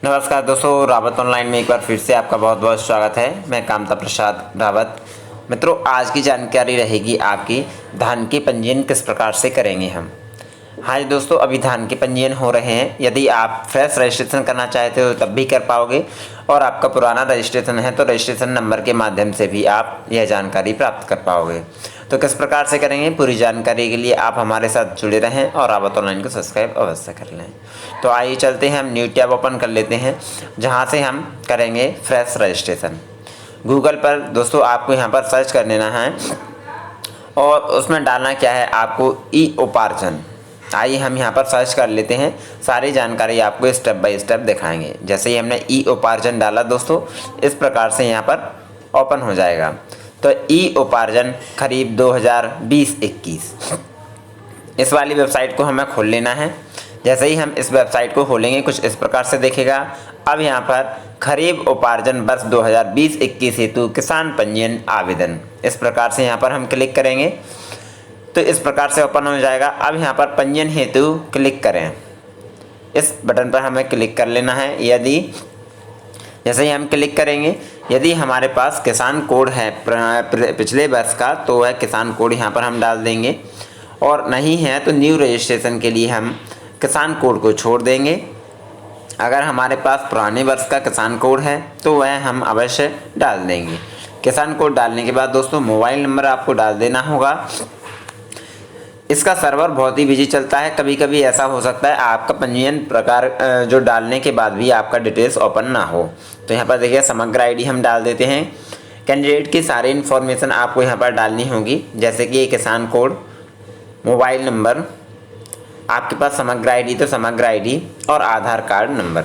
नमस्कार दोस्तों, रावत ऑनलाइन में एक बार फिर से आपका बहुत बहुत स्वागत है। मैं कामता प्रसाद रावत। मित्रों, आज की जानकारी रहेगी आपकी धान के पंजीयन किस प्रकार से करेंगे हम। हाँ जी दोस्तों, अभी धान के पंजीयन हो रहे हैं। यदि आप फ्रेश रजिस्ट्रेशन करना चाहते हो तब भी कर पाओगे, और आपका पुराना रजिस्ट्रेशन है तो रजिस्ट्रेशन नंबर के माध्यम से भी आप यह जानकारी प्राप्त कर पाओगे। तो किस प्रकार से करेंगे, पूरी जानकारी के लिए आप हमारे साथ जुड़े रहें और रावत ऑनलाइन को सब्सक्राइब अवश्य कर लें। तो आइए चलते हैं, हम न्यू टैब ओपन कर लेते हैं जहां से हम करेंगे फ्रेश रजिस्ट्रेशन। गूगल पर दोस्तों आपको यहां पर सर्च कर लेना है और उसमें डालना क्या है, आपको ई उपार्जन। आइए हम यहाँ पर सर्च कर लेते हैं, सारी जानकारी आपको स्टेप बाय स्टेप दिखाएंगे। जैसे ही हमने ई उपार्जन डाला दोस्तों, इस प्रकार से यहाँ पर ओपन हो जाएगा। तो ई उपार्जन खरीफ 2020-21 इस वाली वेबसाइट को हमें खोल लेना है। जैसे ही हम इस वेबसाइट को खोलेंगे कुछ इस प्रकार से दिखेगा। अब यहाँ पर खरीफ उपार्जन वर्ष 2020-21 हेतु किसान पंजीयन आवेदन, इस प्रकार से यहाँ पर हम क्लिक करेंगे तो इस प्रकार से ओपन हो जाएगा। अब यहाँ पर पंजीयन हेतु क्लिक करें, इस बटन पर हमें क्लिक कर लेना है। यदि जैसे ही हम क्लिक करेंगे, यदि हमारे पास किसान कोड है पिछले वर्ष का तो वह किसान कोड यहाँ पर हम डाल देंगे, और नहीं है तो न्यू रजिस्ट्रेशन के लिए हम किसान कोड को छोड़ देंगे। अगर हमारे पास पुराने वर्ष का किसान कोड है तो वह हम अवश्य डाल देंगे। किसान कोड डालने के बाद दोस्तों मोबाइल नंबर आपको डाल देना होगा। इसका सर्वर बहुत ही बिजी चलता है, कभी कभी ऐसा हो सकता है आपका पंजीयन प्रकार जो डालने के बाद भी आपका डिटेल्स ओपन ना हो। तो यहाँ पर देखिए समग्र आईडी हम डाल देते हैं। कैंडिडेट की सारी इन्फॉर्मेशन आपको यहाँ पर डालनी होगी, जैसे कि किसान कोड, मोबाइल नंबर, आपके पास समग्र आईडी तो समग्र आईडी और आधार कार्ड नंबर।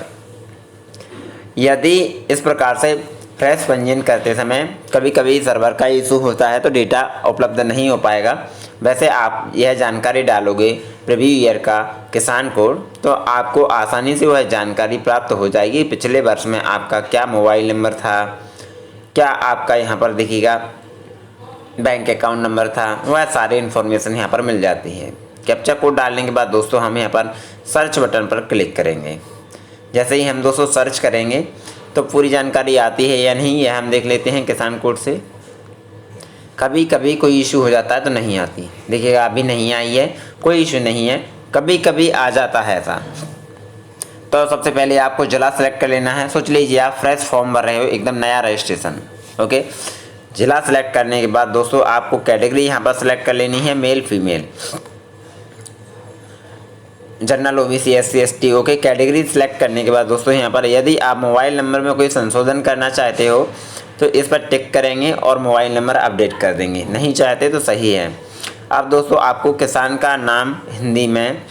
यदि इस प्रकार से फ्रेश पंजीयन करते समय कभी कभी सर्वर का इशू होता है तो डेटा उपलब्ध नहीं हो पाएगा। वैसे आप यह जानकारी डालोगे प्रीव्यू ईयर का किसान कोड तो आपको आसानी से वह जानकारी प्राप्त हो जाएगी। पिछले वर्ष में आपका क्या मोबाइल नंबर था, क्या आपका यहाँ पर दिखेगा बैंक अकाउंट नंबर था, वह सारी इन्फॉर्मेशन यहाँ पर मिल जाती है। कैप्चा कोड डालने के बाद दोस्तों हम यहाँ पर सर्च बटन पर क्लिक करेंगे। जैसे ही हम दोस्तों सर्च करेंगे तो पूरी जानकारी आती है या नहीं यह हम देख लेते हैं। किसान कोड से कभी कभी कोई इशू हो जाता है तो नहीं आती, देखिएगा अभी नहीं आई है, कोई इशू नहीं है, कभी कभी आ जाता है ऐसा। तो सबसे पहले आपको जिला सेलेक्ट कर लेना है। सोच लीजिए आप फ्रेश फॉर्म भर रहे हो, एकदम नया रजिस्ट्रेशन। ओके, जिला सेलेक्ट करने के बाद दोस्तों आपको कैटेगरी यहाँ पर सेलेक्ट कर लेनी है, male female, general, OBC, SC, ST. Okay, category select करने के बाद दोस्तों यहाँ पर यदि आप मोबाइल नंबर में कोई संशोधन करना चाहते हो तो इस पर टिक करेंगे और मोबाइल नंबर अपडेट कर देंगे, नहीं चाहते तो सही है। अब दोस्तों आपको किसान का नाम हिंदी में,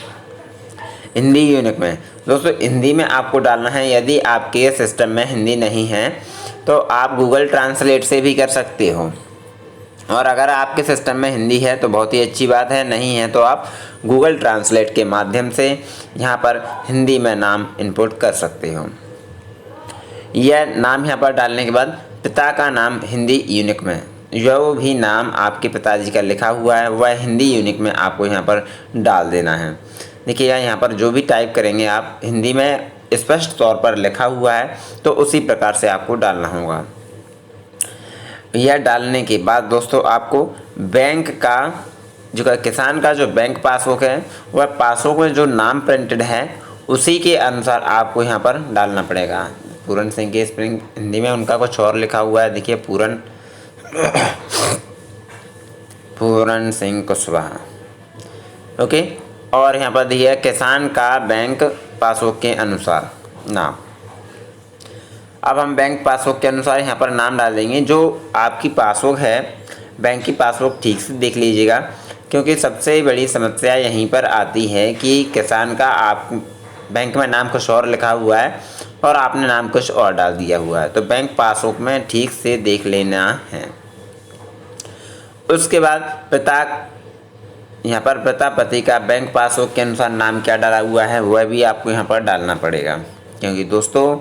हिंदी यूनिक में दोस्तों हिंदी में आपको डालना है। यदि आपके सिस्टम में हिंदी नहीं है तो आप गूगल ट्रांसलेट से भी कर सकते हो, और अगर आपके सिस्टम में हिंदी है तो बहुत ही अच्छी बात है, नहीं है तो आप गूगल ट्रांसलेट के माध्यम से यहाँ पर हिंदी में नाम इनपुट कर सकते हो। यह नाम यहाँ पर डालने के बाद पिता का नाम हिंदी यूनिक में, जो भी नाम आपके पिताजी का लिखा हुआ है वह हिंदी यूनिक में आपको यहाँ पर डाल देना है। देखिएगा यहाँ पर जो भी टाइप करेंगे आप हिंदी में स्पष्ट तौर पर लिखा हुआ है तो उसी प्रकार से आपको डालना होगा। यह डालने के बाद दोस्तों आपको बैंक का जो किसान का जो बैंक पासबुक है वह पासबुक में जो नाम प्रिंटेड है उसी के अनुसार आपको यहाँ पर डालना पड़ेगा। पूरन सिंह के स्पेलिंग हिंदी में उनका कुछ और लिखा हुआ है, देखिए पूरन सिंह कुशवाहा। ओके, और यहाँ पर देखिए किसान का बैंक पासबुक के अनुसार नाम। अब हम बैंक पासबुक के अनुसार यहाँ पर नाम डाल देंगे। जो आपकी पासबुक है बैंक की पासबुक ठीक से देख लीजिएगा, क्योंकि सबसे बड़ी समस्या यहीं पर आती है कि किसान का आप बैंक में नाम कुछ और लिखा हुआ है और आपने नाम कुछ और डाल दिया हुआ है। तो बैंक पासबुक में ठीक से देख लेना है। उसके बाद पिता, यहाँ पर पिता पति का बैंक पासबुक के अनुसार नाम क्या डाला हुआ है वह भी आपको यहाँ पर डालना पड़ेगा, क्योंकि दोस्तों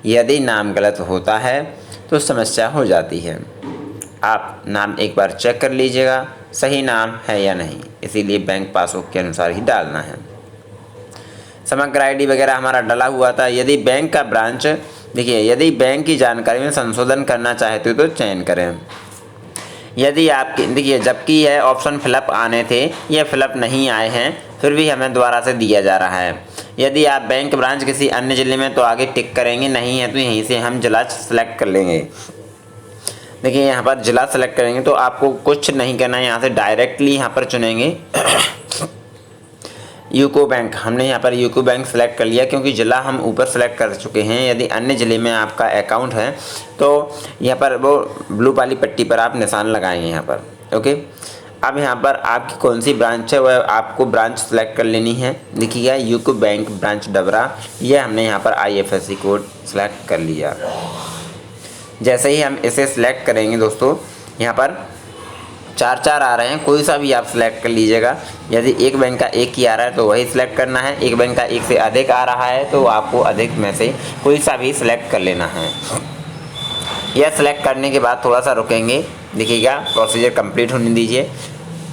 यदि नाम गलत होता है तो समस्या हो जाती है। आप नाम एक बार चेक कर लीजिएगा सही नाम है या नहीं, इसीलिए बैंक पासबुक के अनुसार ही डालना है। समग्र आईडी वगैरह हमारा डला हुआ था। यदि बैंक का ब्रांच, देखिए यदि बैंक की जानकारी में संशोधन करना चाहते हो तो चयन करें। यदि आपकी, देखिए जबकि यह ऑप्शन फिलअप आने थे, यह फिलअप नहीं आए हैं, फिर भी हमें दोबारा से दिया जा रहा है। यदि आप बैंक ब्रांच किसी अन्य ज़िले में तो आगे टिक करेंगे, नहीं है तो यहीं से हम ज़िला सेलेक्ट कर लेंगे। देखिए यहाँ पर ज़िला सेलेक्ट करेंगे तो आपको कुछ नहीं करना है, यहाँ से डायरेक्टली यहाँ पर चुनेंगे यूको बैंक। हमने यहाँ पर यूको बैंक सेलेक्ट कर लिया क्योंकि ज़िला हम ऊपर सेलेक्ट कर चुके हैं। यदि अन्य ज़िले में आपका अकाउंट है तो यहाँ पर वो ब्लू वाली पट्टी पर आप निशान लगाएंगे यहाँ पर। ओके, अब यहाँ पर आपकी कौन सी ब्रांच है वह आपको ब्रांच सेलेक्ट कर लेनी है। देखिएगा यूको बैंक ब्रांच डबरा, यह हमने यहाँ पर IFSC कोड सेलेक्ट कर लिया। जैसे ही हम इसे सिलेक्ट करेंगे दोस्तों, यहाँ पर 4 आ रहे हैं, कोई सा भी आप सिलेक्ट कर लीजिएगा। यदि एक बैंक का एक ही आ रहा है तो वही सिलेक्ट करना है, एक बैंक का एक से अधिक आ रहा है तो आपको अधिक में से कोई सा भी सिलेक्ट कर लेना है। यह सिलेक्ट करने के बाद थोड़ा सा रुकेंगे, देखिएगा प्रोसीजर कंप्लीट होने दीजिए।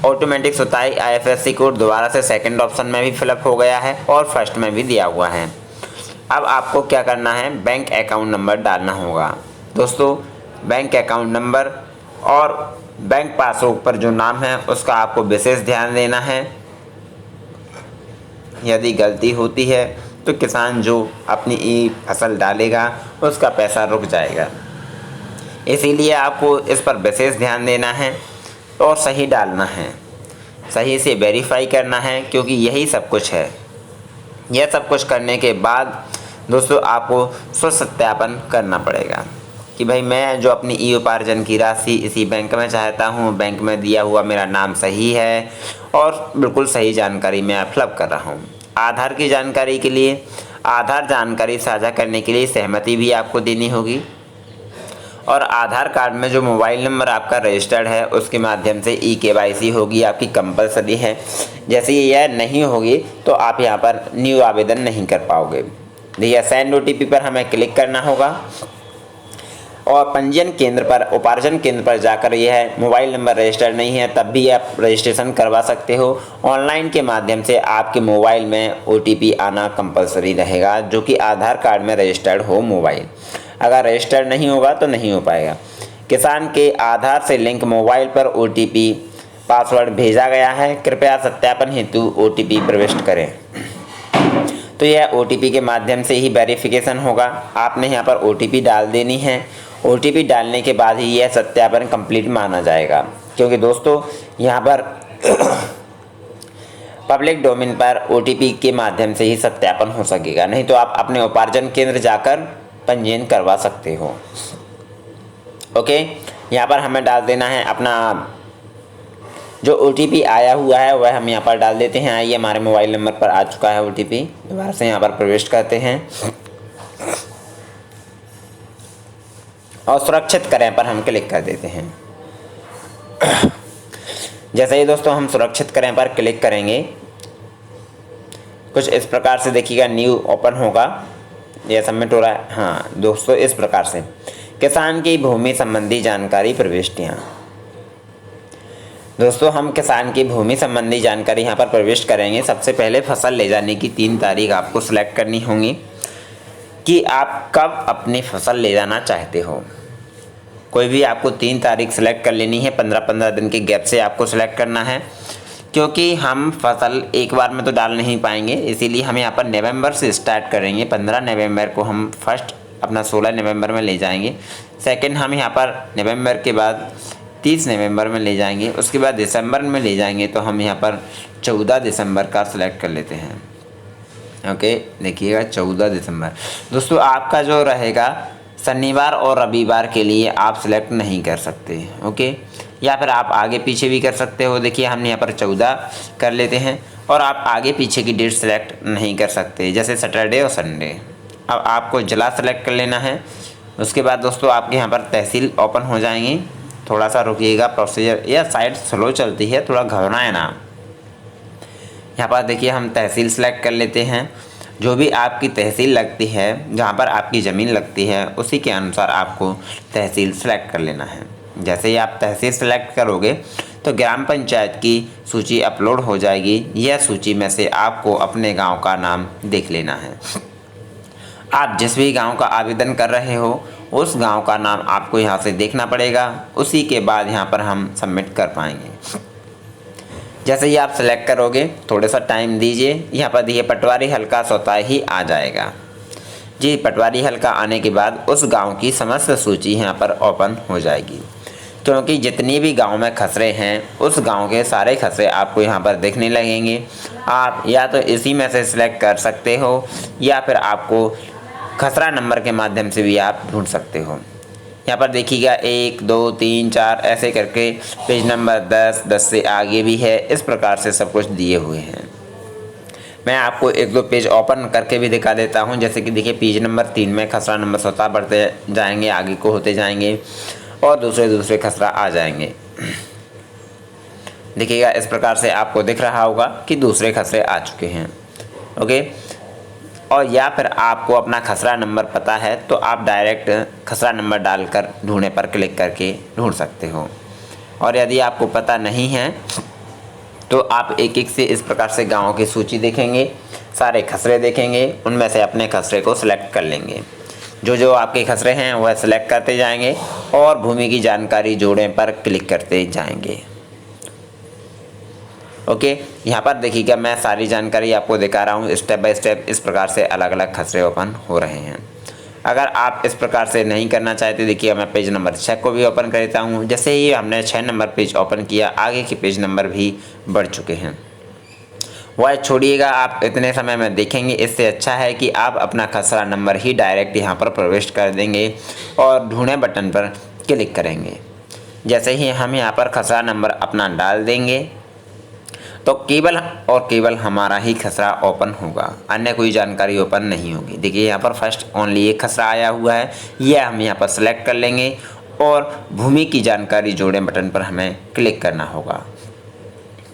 ऑटोमेटिक स्वतः IFSC कोड दोबारा से सेकंड ऑप्शन में भी फिलअप हो गया है और फर्स्ट में भी दिया हुआ है। अब आपको क्या करना है, बैंक अकाउंट नंबर डालना होगा दोस्तों। बैंक अकाउंट नंबर और बैंक पासबुक पर जो नाम है उसका आपको विशेष ध्यान देना है। यदि गलती होती है तो किसान जो अपनी ई फसल डालेगा उसका पैसा रुक जाएगा, इसीलिए आपको इस पर विशेष ध्यान देना है और सही डालना है, सही से वेरीफाई करना है, क्योंकि यही सब कुछ है। यह सब कुछ करने के बाद दोस्तों आपको स्वसत्यापन करना पड़ेगा कि भाई मैं जो अपनी ई उपार्जन की राशि इसी बैंक में चाहता हूँ, बैंक में दिया हुआ मेरा नाम सही है और बिल्कुल सही जानकारी मैं फिलअप कर रहा हूँ। आधार की जानकारी के लिए, आधार जानकारी साझा करने के लिए सहमति भी आपको देनी होगी और आधार कार्ड में जो मोबाइल नंबर आपका रजिस्टर्ड है उसके माध्यम से eKYC होगी आपकी, कंपलसरी है। जैसे यह नहीं होगी तो आप यहाँ पर न्यू आवेदन नहीं कर पाओगे। देखिए सेंड OTP पर हमें क्लिक करना होगा और पंजीयन केंद्र पर, उपार्जन केंद्र पर जाकर यह मोबाइल नंबर रजिस्टर्ड नहीं है तब भी आप रजिस्ट्रेशन करवा सकते हो। ऑनलाइन के माध्यम से आपके मोबाइल में OTP आना कंपलसरी रहेगा, जो कि आधार कार्ड में रजिस्टर्ड हो मोबाइल। अगर रजिस्टर्ड नहीं होगा तो नहीं हो पाएगा। किसान के आधार से लिंक मोबाइल पर OTP पासवर्ड भेजा गया है, कृपया सत्यापन हेतु OTP प्रविष्ट करें। तो यह OTP के माध्यम से ही वेरिफिकेशन होगा। आपने यहाँ पर OTP डाल देनी है। OTP डालने के बाद ही यह सत्यापन कंप्लीट माना जाएगा, क्योंकि दोस्तों यहाँ पर पब्लिक डोमेन पर OTP के माध्यम से ही सत्यापन हो सकेगा, नहीं तो आप अपने उपार्जन केंद्र जाकर पंजीयन करवा सकते हो। ओके, यहाँ पर हमें डाल देना है अपना जो OTP आया हुआ है वह हम यहाँ पर डाल देते हैं। आइए हमारे मोबाइल नंबर पर आ चुका है OTP, दोबारा से यहाँ पर प्रविष्ट करते हैं और सुरक्षित करें पर हम क्लिक कर देते हैं। जैसे ही दोस्तों हम सुरक्षित करें पर क्लिक करेंगे, कुछ इस प्रकार से देखिएगा न्यू ओपन होगा, यह सबमिट हो रहा है। हाँ दोस्तों, इस प्रकार से किसान की भूमि संबंधी जानकारी प्रविष्टियाँ। दोस्तों हम किसान की भूमि संबंधी जानकारी यहाँ पर प्रविष्ट करेंगे। सबसे पहले फसल ले जाने की 3 तारीख आपको सिलेक्ट करनी होगी कि आप कब अपनी फसल ले जाना चाहते हो। कोई भी आपको 3 तारीख सेलेक्ट कर लेनी है, 15-15 दिन के गैप से आपको सेलेक्ट करना है, क्योंकि हम फसल एक बार में तो डाल नहीं पाएंगे, इसीलिए हम यहाँ पर नवंबर से स्टार्ट करेंगे। 15 नवंबर को हम फर्स्ट अपना 16 नवंबर में ले जाएंगे, सेकंड हम यहाँ पर नवंबर के बाद 30 नवंबर में ले जाएंगे, उसके बाद दिसंबर में ले जाएंगे तो हम यहाँ पर 14 दिसंबर का सिलेक्ट कर लेते हैं। ओके, देखिएगा 14 दिसंबर। दोस्तों आपका जो रहेगा शनिवार और रविवार के लिए आप सिलेक्ट नहीं कर सकते। ओके, या फिर आप आगे पीछे भी कर सकते हो। देखिए हमने यहाँ पर 14 कर लेते हैं और आप आगे पीछे की डेट सेलेक्ट नहीं कर सकते, जैसे सैटरडे और संडे। अब आपको जिला सेलेक्ट कर लेना है। उसके बाद दोस्तों आपके यहाँ पर तहसील ओपन हो जाएंगी। थोड़ा सा रुकिएगा, प्रोसीजर या साइट स्लो चलती है, थोड़ा घबराएं ना। यहाँ पर देखिए हम तहसील सेलेक्ट कर लेते हैं। जो भी आपकी तहसील लगती है, जहाँ पर आपकी ज़मीन लगती है, उसी के अनुसार आपको तहसील सेलेक्ट कर लेना है। जैसे ही आप तहसील सेलेक्ट करोगे तो ग्राम पंचायत की सूची अपलोड हो जाएगी। यह सूची में से आपको अपने गांव का नाम देख लेना है। आप जिस भी गांव का आवेदन कर रहे हो उस गांव का नाम आपको यहाँ से देखना पड़ेगा। उसी के बाद यहाँ पर हम सबमिट कर पाएंगे। जैसे ही आप सेलेक्ट करोगे, थोड़ा सा टाइम दीजिए। यहाँ पर देखिए पटवारी हल्का स्वतः ही आ जाएगा जी। पटवारी हल्का आने के बाद उस गांव की समस्त सूची यहाँ पर ओपन हो जाएगी, क्योंकि जितनी भी गांव में खसरे हैं उस गांव के सारे खसरे आपको यहाँ पर दिखने लगेंगे। आप या तो इसी में से सिलेक्ट कर सकते हो या फिर आपको खसरा नंबर के माध्यम से भी आप ढूंढ सकते हो। यहाँ पर देखिएगा 1 2 3 4 ऐसे करके पेज नंबर 10 से आगे भी है। इस प्रकार से सब कुछ दिए हुए हैं। मैं आपको 1-2 पेज ओपन करके भी दिखा देता हूँ। जैसे कि देखिए पेज नंबर 3 में खसरा नंबर स्वतः बढ़ते जाएंगे, आगे को होते जाएंगे और दूसरे खसरा आ जाएंगे। देखिएगा इस प्रकार से आपको दिख रहा होगा कि दूसरे खसरे आ चुके हैं। ओके, और या फिर आपको अपना खसरा नंबर पता है तो आप डायरेक्ट खसरा नंबर डालकर ढूंढने पर क्लिक करके ढूंढ सकते हो। और यदि आपको पता नहीं है तो आप एक एक से इस प्रकार से गाँव की सूची देखेंगे, सारे खसरे देखेंगे, उनमें से अपने खसरे को सिलेक्ट कर लेंगे। जो आपके खसरे हैं वह सिलेक्ट करते जाएंगे और भूमि की जानकारी जोड़ने पर क्लिक करते जाएंगे। ओके, यहाँ पर देखिएगा मैं सारी जानकारी आपको दिखा रहा हूँ स्टेप बाय स्टेप। इस प्रकार से अलग अलग खसरे ओपन हो रहे हैं। अगर आप इस प्रकार से नहीं करना चाहते, देखिए मैं पेज नंबर 6 को भी ओपन कर देता हूँ। जैसे ही हमने 6 नंबर पेज ओपन किया, आगे के पेज नंबर भी बढ़ चुके हैं। वह छोड़िएगा, आप इतने समय में देखेंगे। इससे अच्छा है कि आप अपना खसरा नंबर ही डायरेक्ट यहाँ पर प्रविष्ट कर देंगे और ढूंढे बटन पर क्लिक करेंगे। जैसे ही हम यहाँ पर खसरा नंबर अपना डाल देंगे तो केवल और केवल हमारा ही खसरा ओपन होगा, अन्य कोई जानकारी ओपन नहीं होगी। देखिए यहाँ पर फर्स्ट ओनली एक खसरा आया हुआ है, यह हम यहाँ पर सेलेक्ट कर लेंगे और भूमि की जानकारी जोड़ें बटन पर हमें क्लिक करना होगा।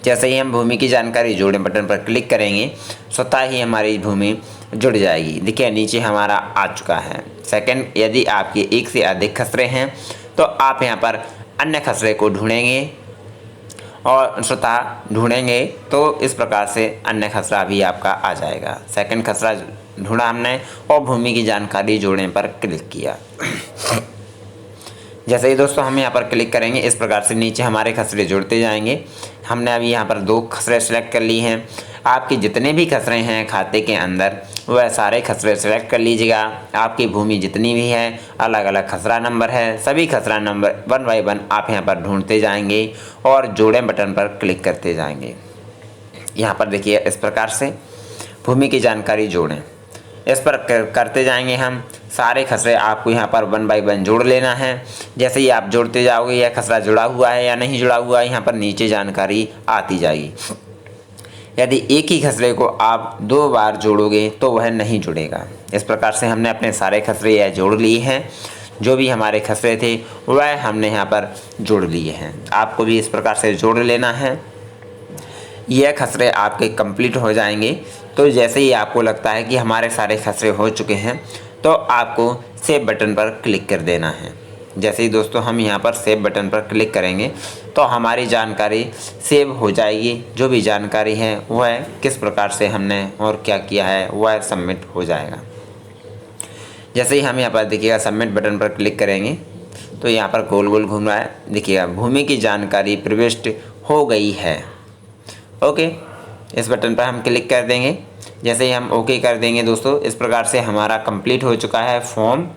जैसे ही हम भूमि की जानकारी जोड़ें बटन पर क्लिक करेंगे, स्वतः ही हमारी भूमि जुड़ जाएगी। देखिए नीचे हमारा आ चुका है। सेकंड, यदि आपके एक से अधिक खसरे हैं तो आप यहाँ पर अन्य खसरे को ढूंढेंगे और स्वतः ढूंढेंगे तो इस प्रकार से अन्य खसरा भी आपका आ जाएगा। सेकंड खसरा ढूंढा हमने और भूमि की जानकारी जोड़ने पर क्लिक किया। जैसे ही दोस्तों हम यहाँ पर क्लिक करेंगे, इस प्रकार से नीचे हमारे खसरे जुड़ते जाएंगे। हमने अभी यहाँ पर 2 खसरे सेलेक्ट कर लिए हैं। आपके जितने भी खसरे हैं खाते के अंदर वह सारे खसरे सेलेक्ट कर लीजिएगा। आपकी भूमि जितनी भी है, अलग अलग खसरा नंबर है, सभी खसरा नंबर 1 बाय 1 आप यहाँ पर ढूंढते जाएंगे और जोड़ें बटन पर क्लिक करते जाएंगे। यहाँ पर देखिए इस प्रकार से भूमि की जानकारी जोड़ें, इस पर करते जाएंगे हम। सारे खसरे आपको यहाँ पर 1 बाय 1 जोड़ लेना है। जैसे ही आप जोड़ते जाओगे, यह खसरा जुड़ा हुआ है या नहीं जुड़ा हुआ है, यहाँ पर नीचे जानकारी आती जाएगी। यदि एक ही खसरे को आप 2 बार जोड़ोगे तो वह नहीं जुड़ेगा। इस प्रकार से हमने अपने सारे खसरे यह जोड़ लिए हैं। जो भी हमारे खसरे थे वह हमने यहाँ पर जोड़ लिए हैं। आपको भी इस प्रकार से जोड़ लेना है। यह खसरे आपके कंप्लीट हो जाएंगे तो जैसे ही आपको लगता है कि हमारे सारे खसरे हो चुके हैं तो आपको सेव बटन पर क्लिक कर देना है। जैसे ही दोस्तों हम यहाँ पर सेव बटन पर क्लिक करेंगे तो हमारी जानकारी सेव हो जाएगी। जो भी जानकारी है वह किस प्रकार से हमने और क्या किया है वह सबमिट हो जाएगा। जैसे ही हम यहाँ पर देखिएगा सबमिट बटन पर क्लिक करेंगे तो यहाँ पर गोल गोल घूम रहा है। देखिएगा भूमि की जानकारी प्रविष्ट हो गई है। ओके, इस बटन पर हम क्लिक कर देंगे। जैसे ही हम ओके कर देंगे दोस्तों, इस प्रकार से हमारा कंप्लीट हो चुका है फॉर्म।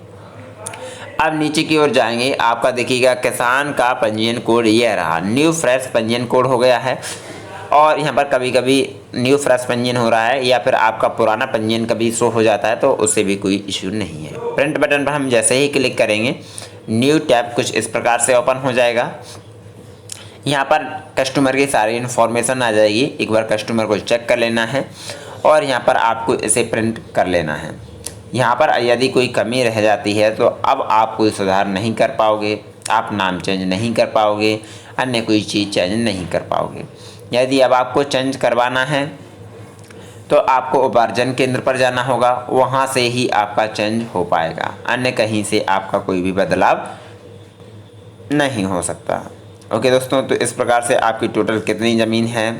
अब नीचे की ओर जाएंगे, आपका देखिएगा किसान का पंजीयन कोड यह रहा, न्यू फ्रेश पंजीयन कोड हो गया है। और यहाँ पर कभी कभी न्यू फ्रेश पंजीयन हो रहा है या फिर आपका पुराना पंजीयन कभी शो हो जाता है, तो उससे भी कोई इश्यू नहीं है। प्रिंट बटन पर हम जैसे ही क्लिक करेंगे, न्यू टैब कुछ इस प्रकार से ओपन हो जाएगा। यहाँ पर कस्टमर की सारी इन्फॉर्मेशन आ जाएगी। एक बार कस्टमर को चेक कर लेना है और यहाँ पर आपको इसे प्रिंट कर लेना है। यहाँ पर यदि कोई कमी रह जाती है तो अब आप कोई सुधार नहीं कर पाओगे, आप नाम चेंज नहीं कर पाओगे, अन्य कोई चीज़ चेंज नहीं कर पाओगे। यदि अब आपको चेंज करवाना है तो आपको उपार्जन केंद्र पर जाना होगा, वहाँ से ही आपका चेंज हो पाएगा, अन्य कहीं से आपका कोई भी बदलाव नहीं हो सकता। ओके दोस्तों, तो इस प्रकार से आपकी टोटल कितनी ज़मीन है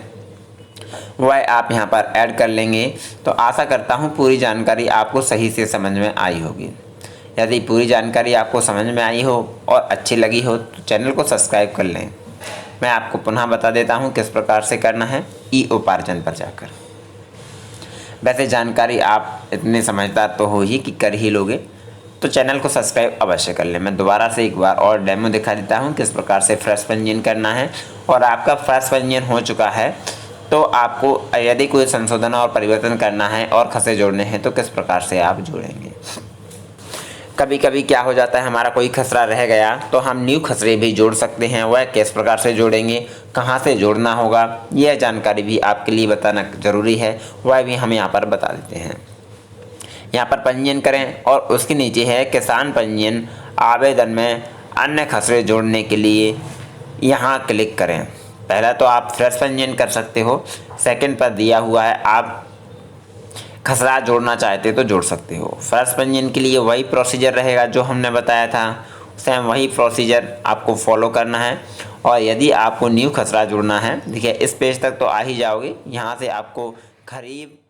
वह आप यहाँ पर ऐड कर लेंगे। तो आशा करता हूँ पूरी जानकारी आपको सही से समझ में आई होगी। यदि पूरी जानकारी आपको समझ में आई हो और अच्छी लगी हो तो चैनल को सब्सक्राइब कर लें। मैं आपको पुनः बता देता हूँ किस प्रकार से करना है ई उपार्जन पर जाकर। वैसे जानकारी आप इतने समझदार तो हो ही कि कर ही लोगे, तो चैनल को सब्सक्राइब अवश्य कर लें। मैं दोबारा से एक बार और डेमो दिखा देता हूँ किस प्रकार से फ्रेश पंजीयन करना है। और आपका फ्रेश पंजीयन हो चुका है तो आपको यदि कोई संशोधन और परिवर्तन करना है और खसरे जोड़ने हैं तो किस प्रकार से आप जोड़ेंगे। कभी कभी क्या हो जाता है, हमारा कोई खसरा रह गया तो हम न्यू खसरे भी जोड़ सकते हैं। वह किस प्रकार से जोड़ेंगे, कहाँ से जोड़ना होगा, यह जानकारी भी आपके लिए बताना ज़रूरी है, वह भी हम यहाँ पर बता देते हैं। यहाँ पर पंजीयन करें और उसके नीचे है किसान पंजीयन आवेदन में अन्य खसरे जोड़ने के लिए यहाँ क्लिक करें। पहला तो आप फ्रेश पंजीयन कर सकते हो, सेकंड पर दिया हुआ है आप खसरा जोड़ना चाहते तो जोड़ सकते हो। फ्रेश पंजीयन के लिए वही प्रोसीजर रहेगा जो हमने बताया था, सेम वही प्रोसीजर आपको फॉलो करना है। और यदि आपको न्यू खसरा जोड़ना है, देखिए इस पेज तक तो आ ही जाओगे। यहाँ से आपको खरीफ